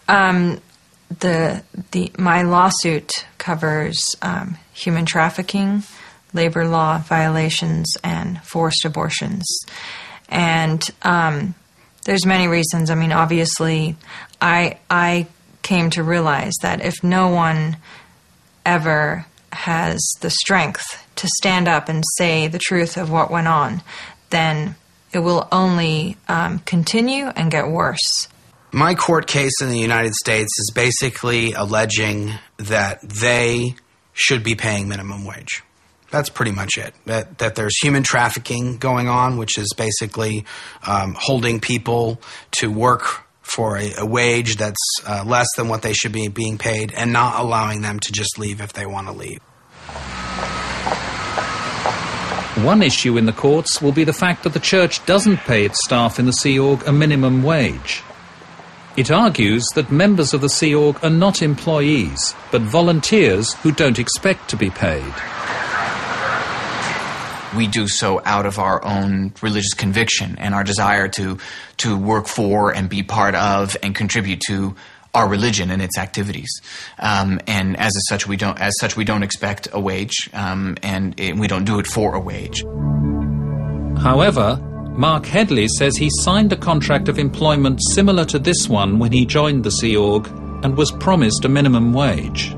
My lawsuit covers human trafficking, labor law violations, and forced abortions. And there's many reasons. I mean, obviously, I came to realize that if no one ever has the strength to stand up and say the truth of what went on, then it will only continue and get worse. My court case in the United States is basically alleging that they should be paying minimum wage. That's pretty much it. That there's human trafficking going on, which is basically holding people to work for a wage that's less than what they should be being paid, and not allowing them to just leave if they want to leave. One issue in the courts will be the fact that the church doesn't pay its staff in the Sea Org a minimum wage. It argues that members of the Sea Org are not employees, but volunteers who don't expect to be paid. We do so out of our own religious conviction and our desire to work for and be part of and contribute to our religion and its activities. And as such, we don't expect a wage, and we don't do it for a wage. However, Mark Headley says he signed a contract of employment similar to this one when he joined the Sea Org and was promised a minimum wage.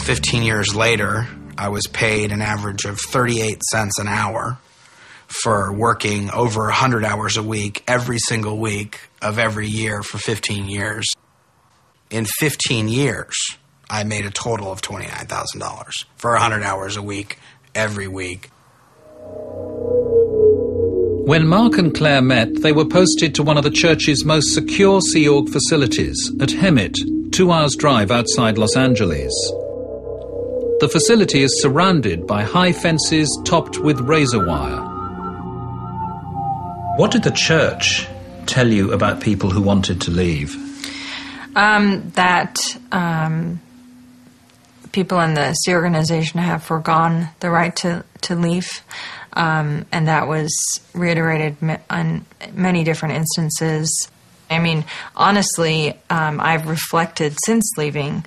15 years later, I was paid an average of 38 cents an hour for working over 100 hours a week every single week of every year for 15 years. In 15 years, I made a total of $29,000 for 100 hours a week every week. When Mark and Claire met, they were posted to one of the church's most secure Sea Org facilities at Hemet, 2 hours' drive outside Los Angeles. The facility is surrounded by high fences topped with razor wire. What did the church tell you about people who wanted to leave? That people in the Sea organization have foregone the right to leave. And that was reiterated on many different instances. I mean, honestly, I've reflected since leaving,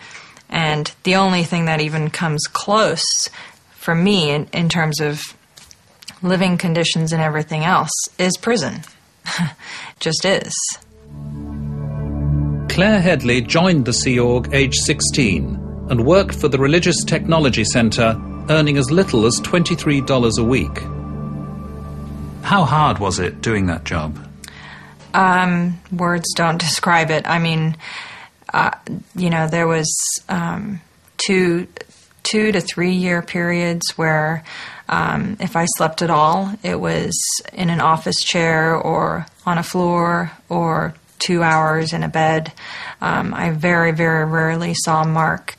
and the only thing that even comes close for me in terms of living conditions and everything else is prison. Just is. Claire Headley joined the Sea Org age 16 and worked for the Religious Technology Centre, earning as little as $23 a week. How hard was it doing that job? Words don't describe it. I mean, there was 2 to 3 year periods where if I slept at all, it was in an office chair or on a floor or 2 hours in a bed. I very, very rarely saw Mark.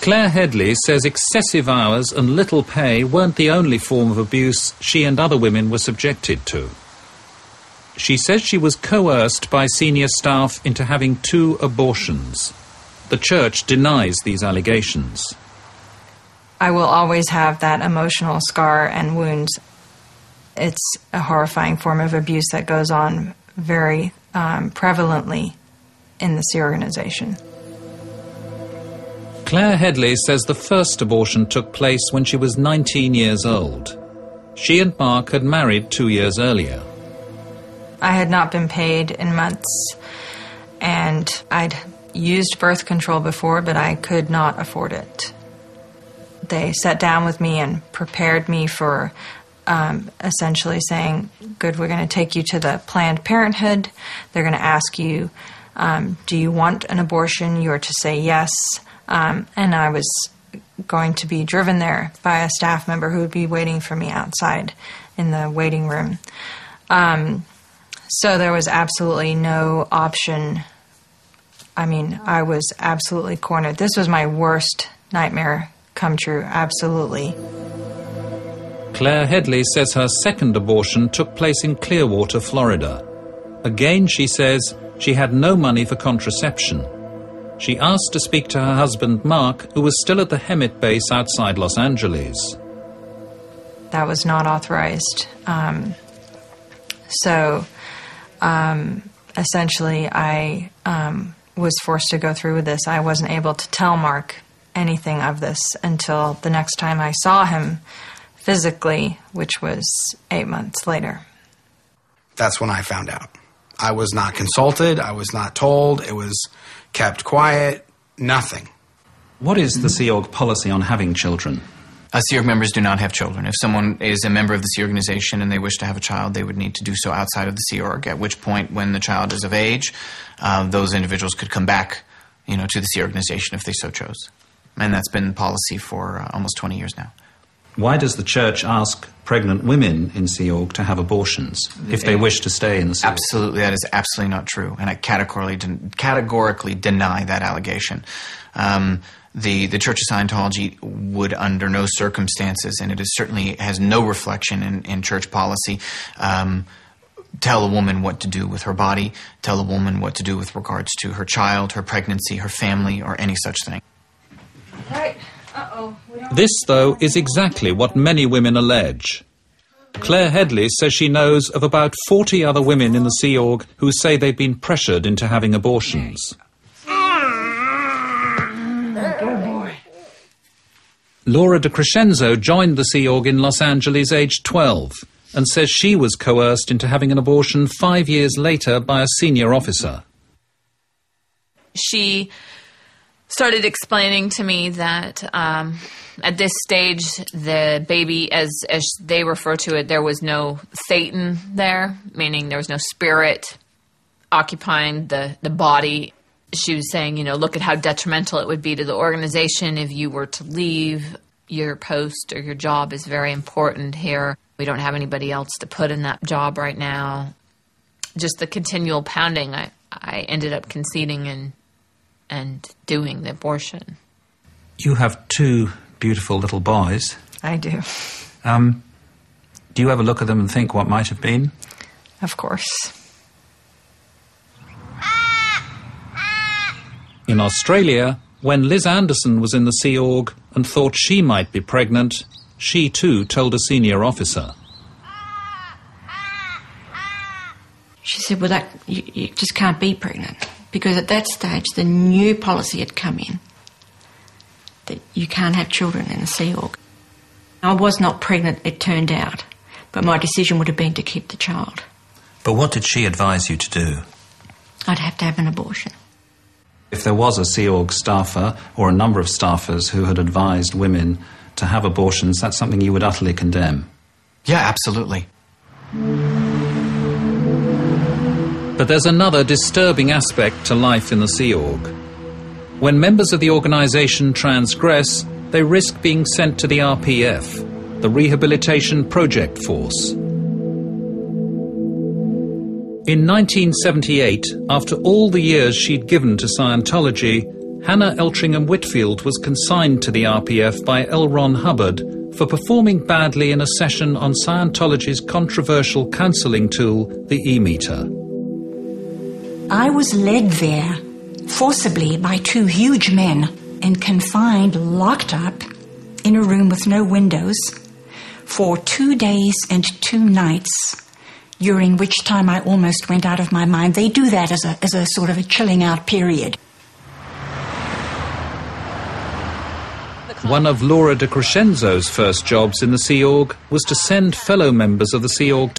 Claire Headley says excessive hours and little pay weren't the only form of abuse she and other women were subjected to. She says she was coerced by senior staff into having 2 abortions. The church denies these allegations. I will always have that emotional scar and wounds. It's a horrifying form of abuse that goes on very prevalently in the Sea organization. Claire Headley says the first abortion took place when she was 19 years old. She and Mark had married 2 years earlier. I had not been paid in months, and I'd used birth control before, but I could not afford it. They sat down with me and prepared me for essentially saying, good, we're going to take you to the Planned Parenthood. They're going to ask you, do you want an abortion? You are to say yes. And I was going to be driven there by a staff member who would be waiting for me outside in the waiting room. So there was absolutely no option. I mean, I was absolutely cornered. This was my worst nightmare come true, absolutely. Claire Headley says her second abortion took place in Clearwater, Florida. Again, she says she had no money for contraception. She asked to speak to her husband, Mark, who was still at the Hemet base outside Los Angeles. That was not authorized. So essentially I was forced to go through with this. I wasn't able to tell Mark anything of this until the next time I saw him physically, which was 8 months later. That's when I found out. I was not consulted. I was not told. It was kept quiet. Nothing. What is the Sea Org policy on having children? Sea Org members do not have children. If someone is a member of the Sea organization and they wish to have a child, they would need to do so outside of the Sea Org, at which point, when the child is of age, those individuals could come back, to the Sea organization if they so chose. And that's been policy for almost 20 years now. Why does the church ask pregnant women in Sea Org to have abortions if they wish to stay in the Sea Org? Absolutely, that is absolutely not true, and I categorically deny that allegation. The Church of Scientology would, under no circumstances, and it is certainly has no reflection in church policy, tell a woman what to do with her body, tell a woman what to do with regards to her child, her pregnancy, her family, or any such thing. Right. This, though, is exactly what many women allege. Claire Headley says she knows of about 40 other women in the Sea Org who say they've been pressured into having abortions. Laura De Crescenzo joined the Sea Org in Los Angeles aged 12 and says she was coerced into having an abortion 5 years later by a senior officer. She started explaining to me that at this stage, the baby, as they refer to it, there was no Satan there, meaning there was no spirit occupying the body. She was saying, look at how detrimental it would be to the organization if you were to leave. Your post or your job is very important here. We don't have anybody else to put in that job right now. Just the continual pounding, I ended up conceding and doing the abortion. You have 2 beautiful little boys. I do. Do you ever look at them and think what might have been? Of course. In Australia, when Liz Anderson was in the Sea Org and thought she might be pregnant, she too told a senior officer. She said, well, you just can't be pregnant, because at that stage the new policy had come in that you can't have children in the Sea Org. I was not pregnant, it turned out, but my decision would have been to keep the child. But what did she advise you to do? I'd have to have an abortion. If there was a Sea Org staffer or a number of staffers who had advised women to have abortions, that's something you would utterly condemn? Yeah, absolutely. But there's another disturbing aspect to life in the Sea Org. When members of the organisation transgress, they risk being sent to the RPF, the Rehabilitation Project Force. In 1978, after all the years she'd given to Scientology, Hannah Eltringham Whitfield was consigned to the RPF by L. Ron Hubbard for performing badly in a session on Scientology's controversial counselling tool, the E-meter. I was led there forcibly by 2 huge men and confined, locked up, in a room with no windows for 2 days and 2 nights, during which time I almost went out of my mind. They do that as a sort of a chilling out period. One of Laura De Crescenzo's first jobs in the Sea Org was to send fellow members of the Sea Org